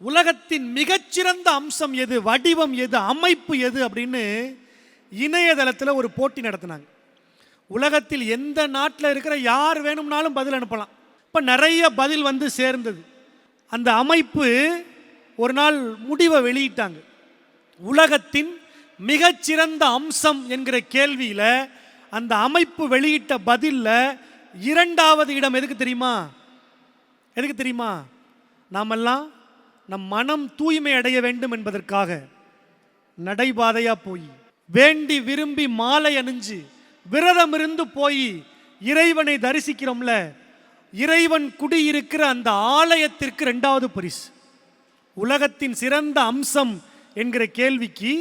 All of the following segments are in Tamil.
உலகத்தின் மிகச்சிறந்த அம்சம் எது, வடிவம் எது, அமைப்பு எது அப்படின்னு இணையதளத்தில் ஒரு போட்டி நடத்தினாங்க. உலகத்தில் எந்த நாட்டில் இருக்கிற யார் வேணும்னாலும் பதில் அனுப்பலாம். இப்போ நிறைய பதில் வந்து சேர்ந்தது. அந்த அமைப்பு ஒரு நாள் முடிவை வெளியிட்டாங்க. உலகத்தின் மிகச்சிறந்த அம்சம் என்கிற கேள்வியில் அந்த அமைப்பு வெளியிட்ட பதிலில் 2வது இடம் எதுக்கு தெரியுமா? எதுக்கு தெரியுமா? நாமெல்லாம் நம் மனம் தூய்மை அடைய வேண்டும் என்பதற்காக நடைபாதையா போய் வேண்டி விரும்பி மாலை அணிஞ்சு விரதம் இருந்து போய் இறைவனை தரிசிக்கிறோம்ல, இறைவன் குடியிருக்கிற அந்த ஆலயத்திற்கு 2வது பரிசு. உலகத்தின் சிறந்த அம்சம் என்கிற கேள்விக்கு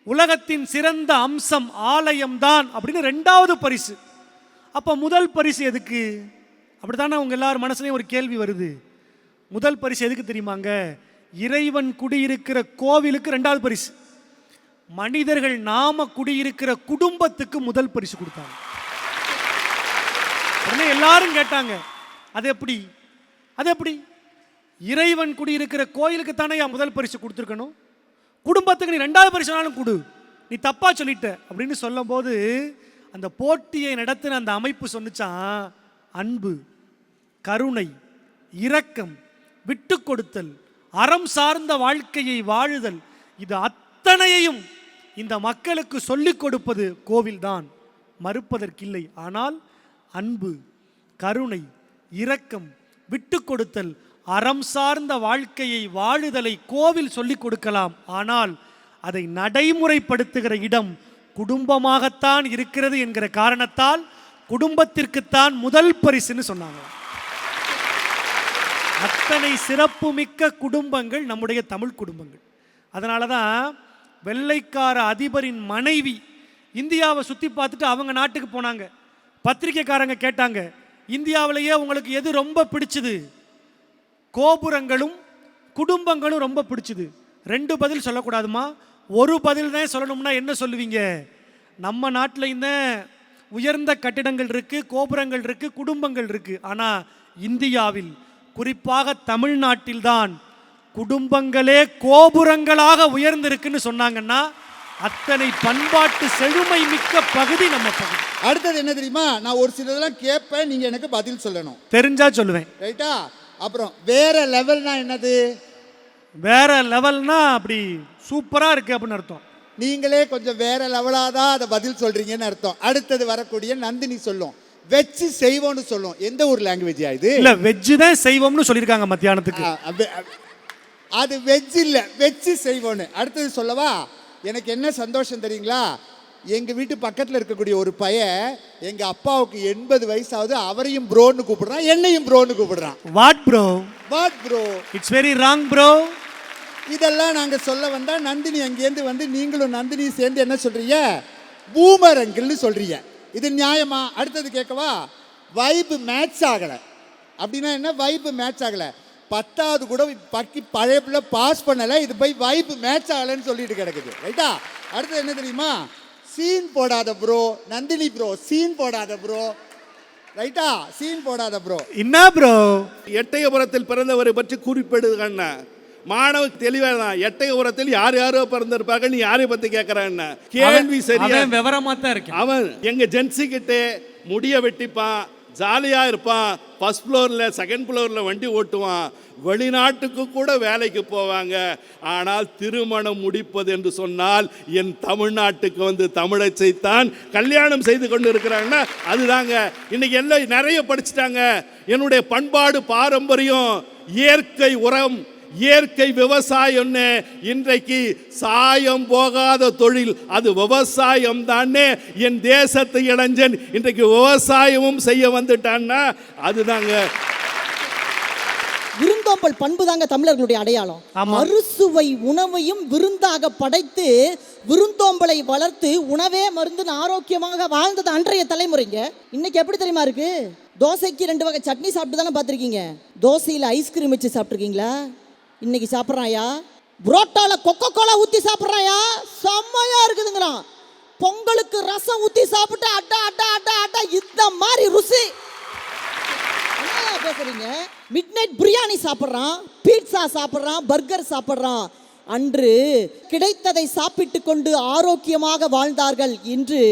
உலகத்தின் சிறந்த அம்சம் ஆலயம்தான் அப்படின்னு 2வது பரிசு. அப்போ முதல் பரிசு எதுக்கு? அப்படித்தானே உங்க எல்லாரும் மனசுலையும் ஒரு கேள்வி வருது. முதல் பரிசு எதுக்கு தெரியுமாங்க? இறைவன் குடியிருக்கிற கோவிலுக்கு 2வது பரிசு. மனிதர்கள் நாம குடியிருக்கிற குடும்பத்துக்கு முதல் பரிசு கொடுத்தாங்க. உடனே எல்லாரும் கேட்டாங்க, அது எப்படி? அது எப்படி? இறைவன் குடியிருக்கிற கோயிலுக்கு தானே முதல் பரிசு கொடுத்துருக்கணும், குடும்பத்துக்கு நீ 2வது பரிசுனாலும் கொடு, நீ தப்பா சொல்லிட்ட அப்படின்னு சொல்லும் போது அந்த போட்டியை நடத்தின அந்த அமைப்பு சொன்னிச்சான், அன்பு, கருணை, இரக்கம், விட்டு கொடுத்தல், அறம் சார்ந்த வாழ்க்கையை வாழுதல், இது அத்தனையையும் இந்த மக்களுக்கு சொல்லிக் கொடுப்பது கோவில்தான், மறுப்பதற்கில்லை. ஆனால் அன்பு, கருணை, இரக்கம், விட்டு கொடுத்தல், அறம் சார்ந்த வாழ்க்கையை வாழுதலை கோவில் சொல்லிக் கொடுக்கலாம். ஆனால் அதை நடைமுறைப்படுத்துகிற இடம் குடும்பமாகத்தான் இருக்கிறது என்கிற காரணத்தால் குடும்பத்திற்குத்தான் முதல் பரிசுன்னு சொன்னாங்க. அத்தனை சிறப்புமிக்க குடும்பங்கள் நம்முடைய தமிழ் குடும்பங்கள். அதனால தான் வெள்ளைக்கார அதிபரின் மனைவி இந்தியாவை சுற்றி பார்த்துட்டு அவங்க நாட்டுக்கு போனாங்க. பத்திரிக்கைக்காரங்க கேட்டாங்க, இந்தியாவிலேயே உங்களுக்கு எது ரொம்ப பிடிச்சது? கோபுரங்களும் குடும்பங்களும் ரொம்ப பிடிச்சது. 2 பதில் சொல்லக்கூடாதுமா, ஒரு பதில் தான் சொல்லணும்னா என்ன சொல்லுவீங்க? நம்ம நாட்டில் இந்த உயர்ந்த கட்டிடங்கள் இருக்கு, கோபுரங்கள் இருக்கு, குடும்பங்கள் இருக்கு. ஆனால் இந்தியாவில் குறிப்பாக தமிழ்நாட்டில்தான் குடும்பங்களே கோபுரங்களாக உயர்ந்திருக்குன்னு சொன்னாங்கன்னா அத்தனை பண்பாட்டு செழுமை மிக்க பகுதி நம்ம பகுதி. அடுத்தது என்ன தெரியுமா? நான் ஒரு சிலதெல்லாம் கேட்பேன், நீங்க எனக்கு பதில் சொல்லணும். தெரிஞ்சா சொல்லுவேன், ரைட்டா? அப்புறம் வேற லெவல்னா என்னது? வேற லெவல்னா அப்படி சூப்பரா இருக்கு அப்படின்னு அர்த்தம். நீங்களே கொஞ்சம் வேற லெவலாக தான் அதை பதில் சொல்றீங்கன்னு அர்த்தம். அடுத்தது வரக்கூடிய நந்தினி சொல்லும், வெஜ்ஜு செய்வோம்னு சொல்லும். எந்த ஒரு லாங்குவேஜா இது? இல்ல, வெஜ்ஜு தான் செய்வோம்னு சொல்லியிருக்காங்க மத்தியானத்துக்கு. அது வெஜ் இல்ல, வெஜ்ஜு செய்வோன்னு. அடுத்தது சொல்லவா? எனக்கு என்ன சந்தோஷம் தெரியுங்களா? எங்க வீட்டு பக்கத்தில் இருக்கக்கூடிய ஒரு பையன் எங்க அப்பாவுக்கு 80 வயசாவது, அவரையும் ப்ரோன்னு கூப்பிடுறான், என்னையும் ப்ரோன்னு கூப்பிடுறான். What bro? What bro? It's very wrong bro. இதெல்லாம் நாங்க சொல்ல வந்தா நந்தினி அங்கேருந்து வந்து நீங்களும் நந்தினி சேர்ந்து என்ன சொல்றீங்க? பூமர் அங்கிள்னு சொல்றீங்க. இது நியாயமா? அடுத்தது கேட்கவா? வைப் மேட்ச் ஆகல அப்படின்னா என்ன? வைப் மேட்ச் ஆகல, 10வது கூட பழைய பிள்ளை பாஸ் பண்ணல, இது போய் வைப் மேட்ச் ஆகலன்னு சொல்லிட்டு கிடக்குது. ரைட்டா? அடுத்தது என்ன தெரியுமா? சீன் போடாத ப்ரோ. நந்தினி ப்ரோ, சீன் போடாத ப்ரோ. ரைட்டா? சீன் போடாத ப்ரோ. என்ன ப்ரோ? எட்டயபுரத்தில் பிறந்தவரை பற்றி குறிப்பிடுதுங்க. மாணவ தெளிவாதான், எட்டயபுரத்தில் யார் யாரோ பிறந்திருப்பாங்க, நீ யாரை பத்தி கேட்கறான்னு கேள்வி சரியா? விவரமா தான் இருக்கு. அவன் எங்க ஜென்சி கிட்டே முடிய வெட்டிப்பான், ஜாலியா இருப்பான், ஃபர்ஸ்ட் ஃப்ளோர்ல செகண்ட் ஃப்ளோர்ல வண்டி ஓட்டுவான், வெளிநாட்டுக்கு கூட வேலைக்கு போவாங்க. ஆனால் திருமணம் முடிப்பது என்று சொன்னால் என் தமிழ்நாட்டுக்கு வந்து தமிழச்சைத்தான் கல்யாணம் செய்து கொண்டு இருக்கிறாங்கன்னா அதுதாங்க. இன்னைக்கு எல்லாம் நிறைய படிச்சுட்டாங்க. என்னுடைய பண்பாடு, பாரம்பரியம், இயற்கை உரம், இயற்கை விவசாயம்னு இன்றைக்கு சாயம் போகாத தொழில் அது விவசாயம் தானே. என் தேசத்து இளைஞன் இன்றைக்கு விவசாயமும் செய்ய வந்துட்டான்னா அதுதாங்க. விருந்தோம்பல் பண்பு தாங்க தமிழர்களுடைய அடையாளம். அறுசுவை உணவையும் விருந்தாக படைத்து விருந்தோம்பலை வளர்த்து உணவே மருந்துன்னு ஆரோக்கியமாக வாழ்ந்தது அன்றைய தலைமுறைங்க. இன்னைக்கு எப்படி தெரியுமா இருக்கு? தோசைக்கு 2 வகை சட்னி சாப்பிட்டு தானே பார்த்துருக்கீங்க. தோசையில் ஐஸ்கிரீம் வச்சு சாப்பிட்ருக்கீங்களா? இன்னைக்கு சாப்பிட்றாயா? புரோட்டால கொக்கோ கோலா ஊற்றி சாப்பிட்றாயா? செம்மையா இருக்குதுங்கிறான். பொங்கலுக்கு ரசம் ஊற்றி சாப்பிட்டு அட்டா அட்டா அட்டா அட்டா இந்த மாதிரி ருசி. என்ன பேசுறீங்க? மிட்நைட் பிரியாணி சாப்பிட்றான், பீட்சா சாப்பிட்றான், பர்கர் சாப்பிட்றான். அன்று கிடைத்ததை சாப்பிட்டு கொண்டு ஆரோக்கியமாக வாழ்ந்தார்கள். இன்று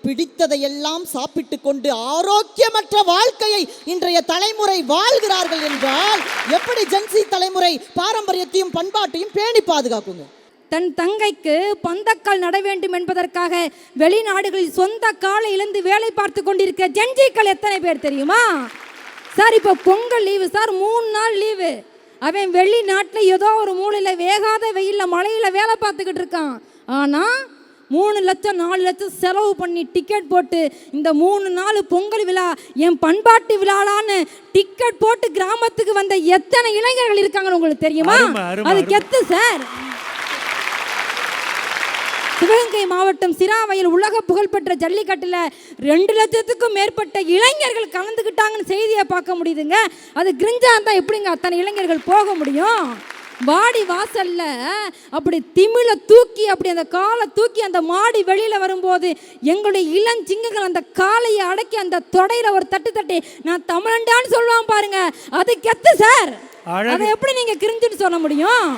பிடித்ததையெல்லாம் சாப்பிட்டு கொண்டு ஆரோக்கியமற்ற வாழ்க்கையை இன்றைய தலைமுறை வாழ்கிறார்கள் என்றால் எப்படி ஜென்சி தலைமுறை பாரம்பரியத்தையும் பண்பாட்டையும் பேணி பாதுகாக்குங்க? தன் தங்கைக்கு பந்தக்கால் நட வேண்டும் என்பதற்காக வெளிநாடுகளில் சொந்த காலை இழந்து வேலை பார்த்து கொண்டிருக்கிற ஜென்ஜிக்கள் எத்தனை பேர் தெரியுமா சார்? இப்போ பொங்கல் லீவு சார், 3 நாள் லீவு. அவன் வெளிநாட்டில் ஏதோ ஒரு மூலையில் வேகாத வெயிலில் மழையில் வேலை பார்த்துக்கிட்டு இருக்கான். ஆனால் 3 லட்சம் 4 லட்சம் செலவு பண்ணி டிக்கெட் போட்டு இந்த 3 நாள் பொங்கல் விழா என் பண்பாட்டு விழாலான்னு டிக்கெட் போட்டு கிராமத்துக்கு வந்த எத்தனை இளைஞர்கள் இருக்காங்கன்னு உங்களுக்கு தெரியுமா? அது கெத்து சார். சிவகங்கை மாவட்டம் சிராவையில் உலக புகழ்பெற்ற ஜல்லிக்கட்டில் 2 லட்சத்துக்கும் மேற்பட்ட இளைஞர்கள் கலந்துக்கிட்டாங்கன்னு செய்தியை பார்க்க முடியுதுங்க. அது கிரிஞ்சா தான் எப்படிங்க அத்தனை இளைஞர்கள் போக முடியும்? வாடி வாசல்ல அப்படி திமிழ தூக்கி அப்படி அந்த காலை தூக்கி அந்த மாடி வெளியில வரும்போது எங்களுடைய இளஞ்சிங்கங்கள் அந்த காலையை அடக்கி அந்த தொடையில ஒரு தட்டு தட்டி நான் தமிழண்டான்னு சொல்லுவான் பாருங்க, அது கெத்து சார். அதை எப்படி நீங்க கிரிஞ்சுன்னு சொல்ல முடியும்?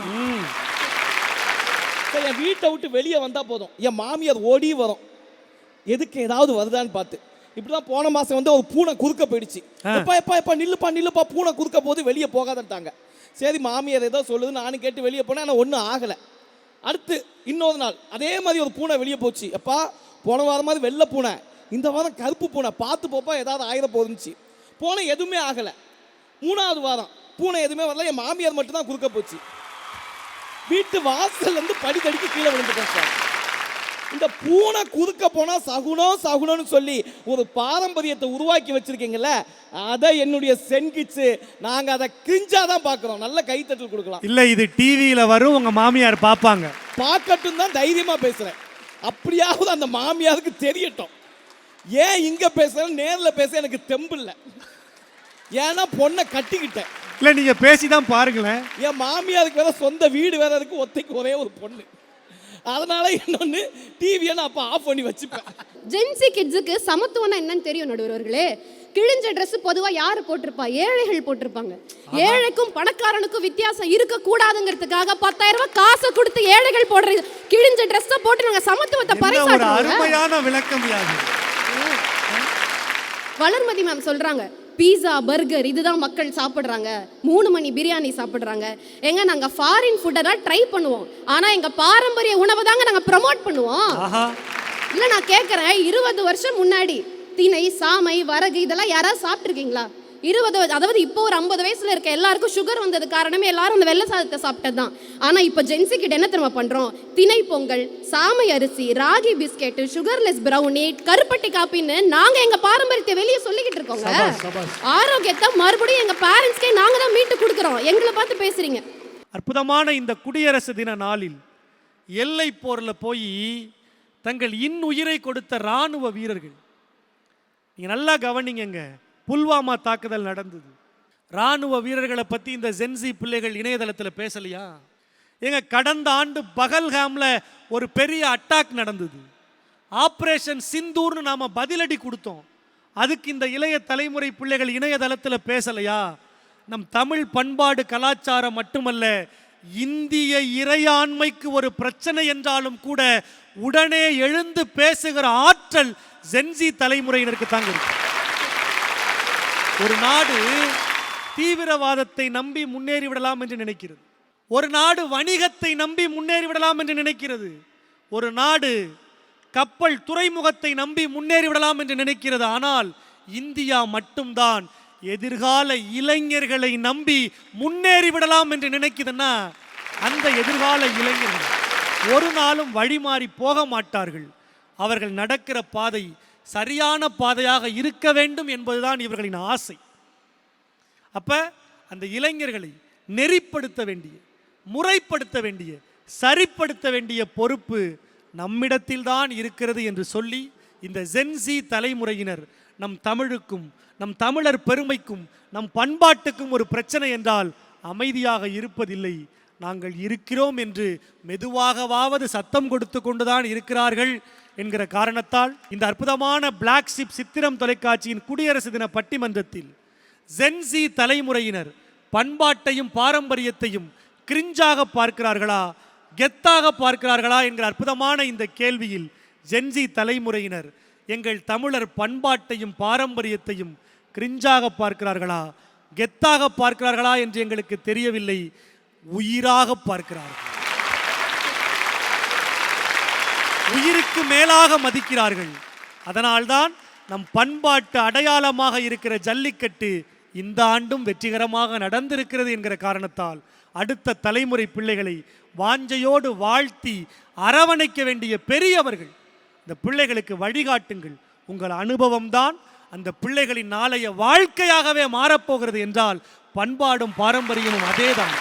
என் வீட்டை விட்டு வெளியே வந்தால் போதும், என் மாமியார் ஓடி வரும், எதுக்கு ஏதாவது வருதான்னு பார்த்து. இப்படிதான் போன மாதம் வந்து ஒரு பூனை குறுக்க போயிடுச்சு. எப்பா எப்பா எப்பா நில்லுப்பா நில்லுப்பா, பூனை குறுக்க போது வெளியே போகாதட்டாங்க. சரி மாமியார் ஏதோ சொல்லுது, நானும் கேட்டு வெளியே போனேன். ஆனால் ஒன்றும் ஆகலை. அடுத்து இன்னொரு நாள் அதே மாதிரி ஒரு பூனை வெளியே போச்சு. எப்பா போன வாரம் மாதிரி வெள்ளை பூனை, இந்த வாரம் கருப்பு பூனை, பார்த்து போப்பா ஏதாவது ஆயிரம் போதுச்சு. பூனை எதுவுமே ஆகலை. 3வது வாரம் பூனை எதுவுமே வரல, என் மாமியார் மட்டும்தான் குறுக்க போச்சு. வீட்டு வாசல் வந்து படிக்கடிக்கு கீழே விழுந்துட்டேன் சார். இந்த பூனை குறுக்க போனால் சகுனம் சகுனம்னு சொல்லி ஒரு பாரம்பரியத்தை உருவாக்கி வச்சிருக்கீங்கல்ல, அதை என்னுடைய சென்கிச்சு நாங்கள் அதை கிரிஞ்சாதான் பார்க்குறோம். நல்ல கைத்தட்டல் கொடுக்கலாம். இல்லை, இது டிவியில் வரும், உங்கள் மாமியார் பார்ப்பாங்க. பார்க்கட்டும் தான் தைரியமாக பேசுகிறேன். அப்படியாவது அந்த மாமியாருக்கு தெரியட்டும். ஏன் இங்கே பேசுகிறேன், நேரில் பேச எனக்கு தெம்பு இல்லை. ஏன்னா பொண்ணை கட்டிக்கிட்டேன். இல்லை, நீங்கள் பேசி தான் பாருங்களேன். என் மாமியாருக்கு வேற சொந்த வீடு வேற இருக்கு, ஒத்தைக்கு ஒரே ஒரு பொண்ணு. அதனால இன்னொன்று டிவியை நான் அப்போ ஆஃப் பண்ணி வச்சுப்பேன். ஜென்சி கிட்ஸுக்கு சமத்துவம்னா என்னன்னு தெரியும் நடுவர்களே. கிழிஞ்ச ட்ரெஸ் பொதுவாக யார் போட்டிருப்பா? ஏழைகள் போட்டிருப்பாங்க. ஏழைக்கும் பணக்காரனுக்கும் வித்தியாசம் இருக்கக்கூடாதுங்கிறதுக்காக 10,000 ரூபாய் காசை கொடுத்து ஏழைகள் போடுறது கிழிஞ்ச ட்ரெஸ்ஸை போட்டு நாங்கள் சமத்துவத்தை பறைசாற்றுவோம். அருமையான விளக்கம். வளர்மதி மேம் சொல்றாங்க, பீஸா பர்கர் இதுதான் மக்கள் சாப்பிட்றாங்க, 3 மணி பிரியாணி சாப்பிட்றாங்க. எங்க நாங்கள் ஃபாரின் ஃபுட்டை தான் ட்ரை பண்ணுவோம், ஆனால் எங்கள் பாரம்பரிய உணவை தாங்க நாங்கள் ப்ரமோட் பண்ணுவோம். இல்லை நான் கேட்குறேன், 20 வருஷம் முன்னாடி திணை சாமை வரகு இதெல்லாம் யாராவது சாப்பிட்ருக்கீங்களா? 20, அதாவது இப்போ ஒரு 50 வயசுல இருக்க எல்லாருக்கும் சுகர் வந்தது காரணமே எல்லாரும் அந்த வெள்ளை சாதத்தை சாப்பிட்டது தான். ஆனால் இப்போ ஜென்சி கிட்ட என்ன தெரியுமா பண்ணுறோம்? திணை பொங்கல், சாமை அரிசி, ராகி பிஸ்கெட்டு, சுகர்லெஸ் ப்ரௌனி, கருப்பட்டி காப்பின்னு நாங்கள் எங்கள் பாரம்பரியத்தை வெளியே சொல்லிக்கிட்டு இருக்கோங்க. ஆரோக்கியத்தை மறுபடியும் எங்கள் பேரண்ட்ஸ்க்கே நாங்கள் தான் மீட்டு கொடுக்குறோம். எங்களை பார்த்து பேசுறீங்க. அற்புதமான இந்த குடியரசு தின நாளில் எல்லை போரில் போய் தங்கள் இன்னுயிரை கொடுத்த இராணுவ வீரர்கள், நீங்கள் நல்லா கவனிங்க. புல்வாமா தாக்குதல் நடந்தது. இராணுவ வீரர்களை பற்றி இந்த ஜென்சி பிள்ளைகள் இணையதளத்தில் பேசலையா? எங்க கடந்த ஆண்டு பகல்காமில் ஒரு பெரிய அட்டாக் நடந்தது. ஆப்ரேஷன் சிந்தூர்னு நாம் பதிலடி கொடுத்தோம். அதுக்கு இந்த இளைய தலைமுறை பிள்ளைகள் இணையதளத்தில் பேசலையா? நம் தமிழ் பண்பாடு கலாச்சாரம் மட்டுமல்ல, இந்திய இறையாண்மைக்கு ஒரு பிரச்சனை என்றாலும் கூட உடனே எழுந்து பேசுகிற ஆற்றல் ஜென்சி தலைமுறையினருக்கு தாங்க இருக்கு. ஒரு நாடு தீவிரவாதத்தை நம்பி முன்னேறிவிடலாம் என்று நினைக்கிறது. ஒரு நாடு வணிகத்தை நம்பி முன்னேறிவிடலாம் என்று நினைக்கிறது. ஒரு நாடு கப்பல் துறைமுகத்தை நம்பி முன்னேறிவிடலாம் என்று நினைக்கிறது. ஆனால் இந்தியா மட்டும்தான் எதிர்கால இளைஞர்களை நம்பி முன்னேறிவிடலாம் என்று நினைக்குதுன்னா, அந்த எதிர்கால இளைஞர்கள் ஒரு நாளும் வழிமாறி போக மாட்டார்கள். அவர்கள் நடக்கிற பாதை சரியான பாதையாக இருக்க வேண்டும் என்பதுதான் இவர்களின் ஆசை. அப்ப அந்த இளைஞர்களை நெறிப்படுத்த வேண்டிய, முறைப்படுத்த வேண்டிய, சரிப்படுத்த வேண்டிய பொறுப்பு நம்மிடத்தில் தான் இருக்கிறது என்று சொல்லி, இந்த ஜென்சி தலைமுறையினர் நம் தமிழுக்கும் நம் தமிழர் பெருமைக்கும் நம் பண்பாட்டுக்கும் ஒரு பிரச்சனை என்றால் அமைதியாக இருப்பதில்லை. நாங்கள் இருக்கிறோம் என்று மெதுவாகவாவது சத்தம் கொடுத்து கொண்டுதான் இருக்கிறார்கள் என்கிற காரணத்தால் இந்த அற்புதமான பிளாக் ஷிப் சித்திரம் தொலைக்காட்சியின் குடியரசு தின பட்டிமன்றத்தில் ஜென்சி தலைமுறையினர் பண்பாட்டையும் பாரம்பரியத்தையும் கிரிஞ்சாக பார்க்கிறார்களா, கெத்தாக பார்க்கிறார்களா என்கிற அற்புதமான இந்த கேள்வியில் ஜென்சி தலைமுறையினர் எங்கள் தமிழர் பண்பாட்டையும் பாரம்பரியத்தையும் கிரிஞ்சாக பார்க்கிறார்களா, கெத்தாக பார்க்கிறார்களா என்று எங்களுக்கு தெரியவில்லை. உயிராக பார்க்கிறார்கள், உயிருக்கு மேலாக மதிக்கிறார்கள். அதனால்தான் நம் பண்பாட்டு அடையாளமாக இருக்கிற ஜல்லிக்கட்டு இந்த ஆண்டும் வெற்றிகரமாக நடந்திருக்கிறது என்கிற காரணத்தால் அடுத்த தலைமுறை பிள்ளைகளை வாஞ்சையோடு வாழ்த்தி அரவணைக்க வேண்டிய பெரியவர்கள் இந்த பிள்ளைகளுக்கு வழிகாட்டுங்கள். உங்கள் அனுபவம்தான் அந்த பிள்ளைகளின் நாளைய வாழ்க்கையாகவே மாறப்போகிறது என்றால் பண்பாடும் பாரம்பரியமும் அதேதான்.